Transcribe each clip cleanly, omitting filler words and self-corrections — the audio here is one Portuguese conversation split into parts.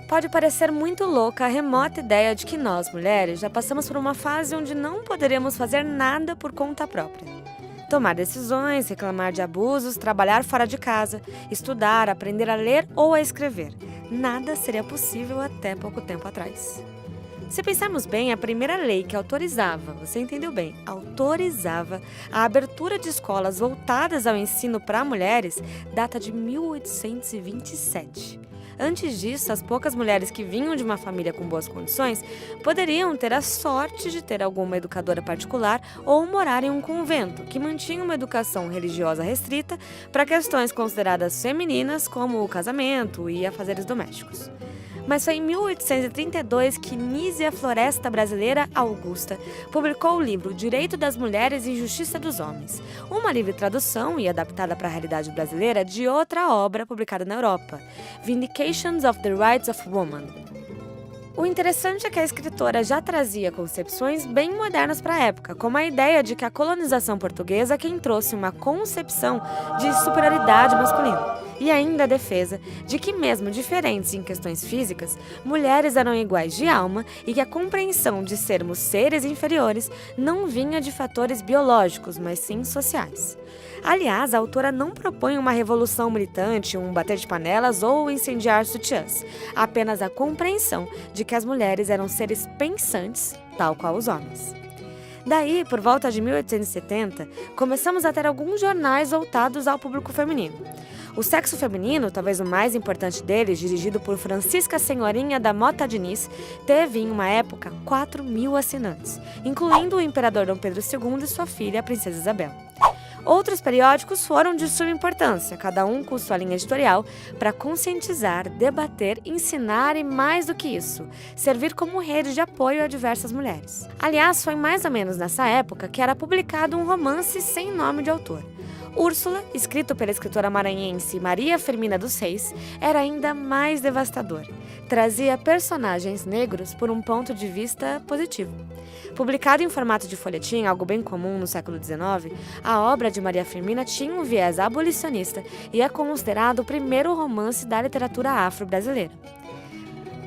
Pode parecer muito louca a remota ideia de que nós, mulheres, já passamos por uma fase onde não poderemos fazer nada por conta própria. Tomar decisões, reclamar de abusos, trabalhar fora de casa, estudar, aprender a ler ou a escrever. Nada seria possível até pouco tempo atrás. Se pensarmos bem, a primeira lei que autorizava, você entendeu bem, autorizava a abertura de escolas voltadas ao ensino para mulheres data de 1827. Antes disso, as poucas mulheres que vinham de uma família com boas condições poderiam ter a sorte de ter alguma educadora particular ou morar em um convento, que mantinha uma educação religiosa restrita para questões consideradas femininas, como o casamento e afazeres domésticos. Mas foi em 1832 que Nízia Floresta Brasileira Augusta publicou o livro Direito das Mulheres e Justiça dos Homens, uma livre tradução e adaptada para a realidade brasileira de outra obra publicada na Europa, Vindications of the Rights of Woman. O interessante é que a escritora já trazia concepções bem modernas para a época, como a ideia de que a colonização portuguesa é quem trouxe uma concepção de superioridade masculina, e ainda a defesa de que, mesmo diferentes em questões físicas, mulheres eram iguais de alma e que a compreensão de sermos seres inferiores não vinha de fatores biológicos, mas sim sociais. Aliás, a autora não propõe uma revolução militante, um bater de panelas ou incendiar sutiãs, apenas a compreensão de que as mulheres eram seres pensantes, tal qual os homens. Daí, por volta de 1870, começamos a ter alguns jornais voltados ao público feminino. O Sexo Feminino, talvez o mais importante deles, dirigido por Francisca Senhorinha da Mota Diniz, teve em uma época 4.000 assinantes, incluindo o imperador Dom Pedro II e sua filha, a princesa Isabel. Outros periódicos foram de suma importância, cada um com sua linha editorial, para conscientizar, debater, ensinar e, mais do que isso, servir como rede de apoio a diversas mulheres. Aliás, foi mais ou menos nessa época que era publicado um romance sem nome de autor. Úrsula, escrito pela escritora maranhense Maria Firmina dos Reis, era ainda mais devastador. Trazia personagens negros por um ponto de vista positivo. Publicado em formato de folhetim, algo bem comum no século XIX, a obra de Maria Firmina tinha um viés abolicionista e é considerado o primeiro romance da literatura afro-brasileira.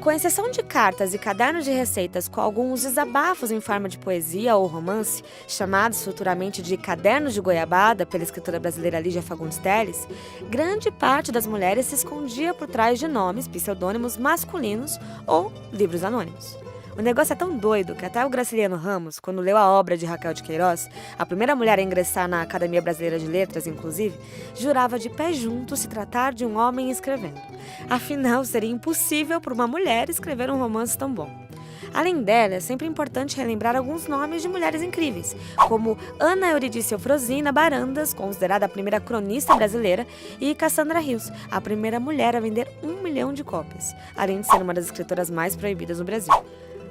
Com exceção de cartas e cadernos de receitas com alguns desabafos em forma de poesia ou romance, chamados futuramente de Cadernos de Goiabada pela escritora brasileira Lígia Fagundes Telles, grande parte das mulheres se escondia por trás de nomes, pseudônimos masculinos ou livros anônimos. O negócio é tão doido que até o Graciliano Ramos, quando leu a obra de Raquel de Queiroz, a primeira mulher a ingressar na Academia Brasileira de Letras, inclusive, jurava de pé junto se tratar de um homem escrevendo. Afinal, seria impossível para uma mulher escrever um romance tão bom. Além dela, é sempre importante relembrar alguns nomes de mulheres incríveis, como Ana Eurídice Eufrosina Barandas, considerada a primeira cronista brasileira, e Cassandra Rios, a primeira mulher a vender 1 milhão de cópias, além de ser uma das escritoras mais proibidas no Brasil.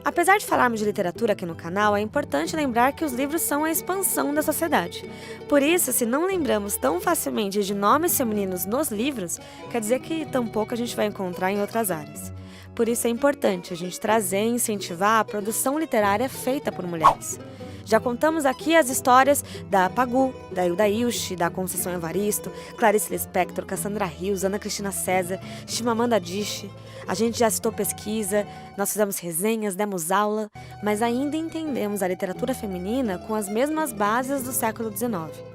Apesar de falarmos de literatura aqui no canal, é importante lembrar que os livros são a expansão da sociedade. Por isso, se não lembramos tão facilmente de nomes femininos nos livros, quer dizer que tampouco a gente vai encontrar em outras áreas. Por isso é importante a gente trazer e incentivar a produção literária feita por mulheres. Já contamos aqui as histórias da Pagu, da Hilda Ilch, da Conceição Evaristo, Clarice Lispector, Cassandra Rios, Ana Cristina César, Chimamanda Adichie. A gente já citou pesquisa, nós fizemos resenhas, demos aula, mas ainda entendemos a literatura feminina com as mesmas bases do século XIX.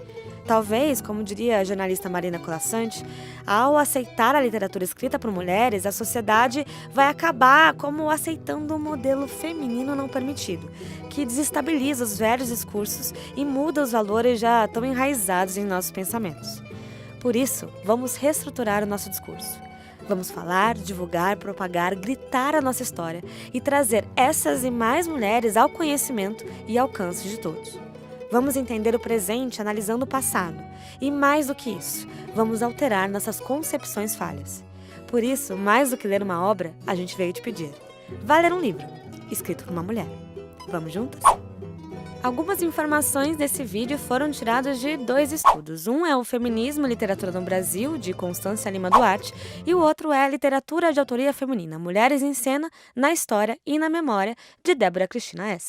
Talvez, como diria a jornalista Marina Colasanti, ao aceitar a literatura escrita por mulheres, a sociedade vai acabar como aceitando um modelo feminino não permitido, que desestabiliza os velhos discursos e muda os valores já tão enraizados em nossos pensamentos. Por isso, vamos reestruturar o nosso discurso. Vamos falar, divulgar, propagar, gritar a nossa história e trazer essas e mais mulheres ao conhecimento e alcance de todos. Vamos entender o presente analisando o passado. E mais do que isso, vamos alterar nossas concepções falhas. Por isso, mais do que ler uma obra, a gente veio te pedir. Vá ler um livro, escrito por uma mulher. Vamos juntas? Algumas informações desse vídeo foram tiradas de 2 estudos. Um é o Feminismo e Literatura no Brasil, de Constância Lima Duarte, e o outro é a Literatura de Autoria Feminina, Mulheres em Cena, na História e na Memória, de Débora Cristina S.